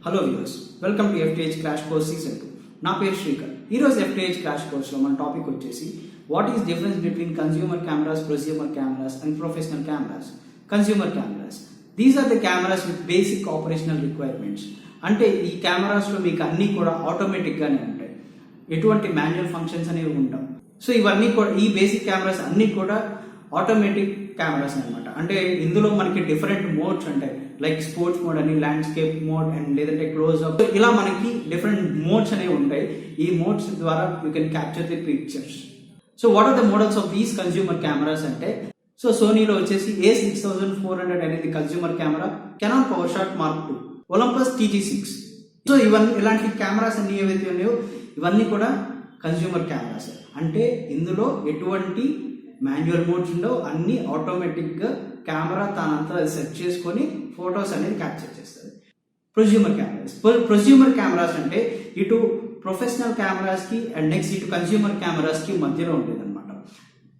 Hello viewers, welcome to F.T.I.H Crash Course Season 2. నా పేరు శ్రీకర్. ఈరోజు F.T.I.H Crash Course లో మన టాపిక్ వచ్చేసి what is difference between consumer cameras, prosumer cameras and professional cameras. Consumer cameras, these are the cameras with basic operational requirements. అంటే ఈ cameras లో మీకు అన్ని కూడా ఆటోమేటిక్ గానే ఉంటాయి, ఎటువంటి మాన్యువల్ ఫంక్షన్స్ అనేవి ఉంటాం. సో ఇవన్నీ కూడా ఈ బేసిక్ కెమెరాస్ అన్ని కూడా ఆటోమేటిక్ కెమెరాస్ అనమాట. అంటే ఇందులో మనకి డిఫరెంట్ మోడ్స్ ఉంటాయి, లైక్ స్పోర్ట్స్ మోడ్ అని, ల్యాండ్స్కేప్ మోడ్ అండ్ లేదంటే క్లోజ్ అప్, ఇలా మనకి డిఫరెంట్ మోడ్స్ అనేవి ఉంటాయి. ఈ మోడ్స్ ద్వారా you can capture the pictures. So what are the models of these consumer cameras అంటే, సో సోనీలో వచ్చేసి A6400 అనేది consumer camera, Canon PowerShot mark 2, Olympus TG6. So ఇవన్నీ ఇలాంటి కెమెరాస్ అన్ని ఏవైతే ఉన్నాయో ఇవన్నీ కూడా కన్స్యూమర్ కెమెరాస్. అంటే ఇందులో ఎటువంటి మాన్యువల్ మోడ్స్ ఉండవు, అన్ని ఆటోమేటిక్ గా కెమెరా తానంతా సెట్ చేసుకొని ఫొటోస్ అనేది క్యాప్చర్ చేస్తుంది. ప్రొస్యూమర్ కెమెరాస్, ప్రొస్యూమర్ కెమెరాస్ అంటే ఇటు ప్రొఫెషనల్ కెమెరాస్ కి అండ్ నెక్స్ట్ ఇటు కన్స్యూమర్ కెమెరాస్ కి మధ్యలో ఉంటుంది అనమాట.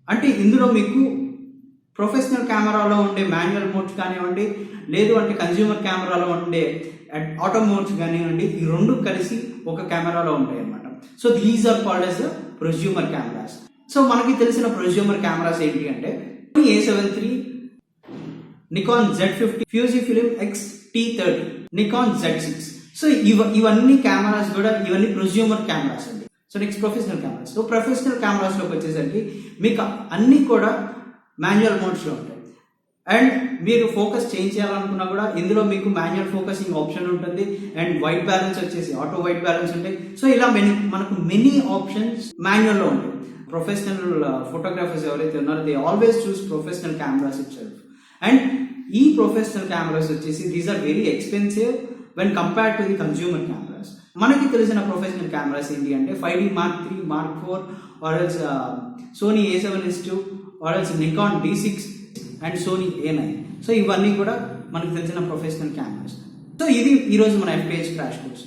అంటే ఇందులో మీకు ప్రొఫెషనల్ కెమెరాలో ఉండే మాన్యువల్ మోడ్స్ కానివ్వండి, లేదు అంటే కన్స్యూమర్ కెమెరాలో ఉండే ఆటో మోడ్స్ కానివ్వండి, ఈ రెండు కలిసి ఒక కెమెరాలో ఉంటాయి అనమాట. So these are called as prosumer cameras. So మనకి తెలిసిన ప్రొస్యూమర్ కెమెరాస్ ఏంటి అంటే A73, Nikon Z50, Fujifilm X-T30, Nikon Z6. So ఇవన్నీ కెమెరాస్ కూడా ఇవన్నీ ప్రొస్యూమర్ కెమెరాస్ అండి. So next professional cameras. So professional cameras లోకి వచ్చేసరికి మీకు అన్ని కూడా మాన్యువల్ మోడ్స్ లో ఉంటాయి. అండ్ మీరు ఫోకస్ చేంజ్ చేయాలనుకున్నా కూడా ఇందులో మీకు మాన్యువల్ ఫోకసింగ్ ఆప్షన్ ఉంటుంది అండ్ వైట్ బ్యాలెన్స్ వచ్చేసి ఆటో వైట్ బ్యాలెన్స్ ఉంటాయి. సో ఇలా మనకు మెనీ ఆప్షన్స్ మాన్యువల్ లో ఉంటాయి. ప్రొఫెషనల్ ఫోటోగ్రాఫర్స్ ఎవరైతే ఉన్నారో they always choose professional cameras itself. And ఈ ప్రొఫెషనల్ కెమెరాస్ వచ్చేసి these are very expensive when compared to the consumer cameras. మనకి తెలిసిన ప్రొఫెషనల్ కెమెరాస్ ఏంటి అంటే 5D Mark 3, Mark 4, or else Sony A7S2, or else Nikon D6 and Sony A9. So ఇవన్నీ కూడా మనకు తెలిసిన ప్రొఫెషనల్ కెమెరాస్. సో ఇది ఈరోజు మన F.T.I.H Crash Course.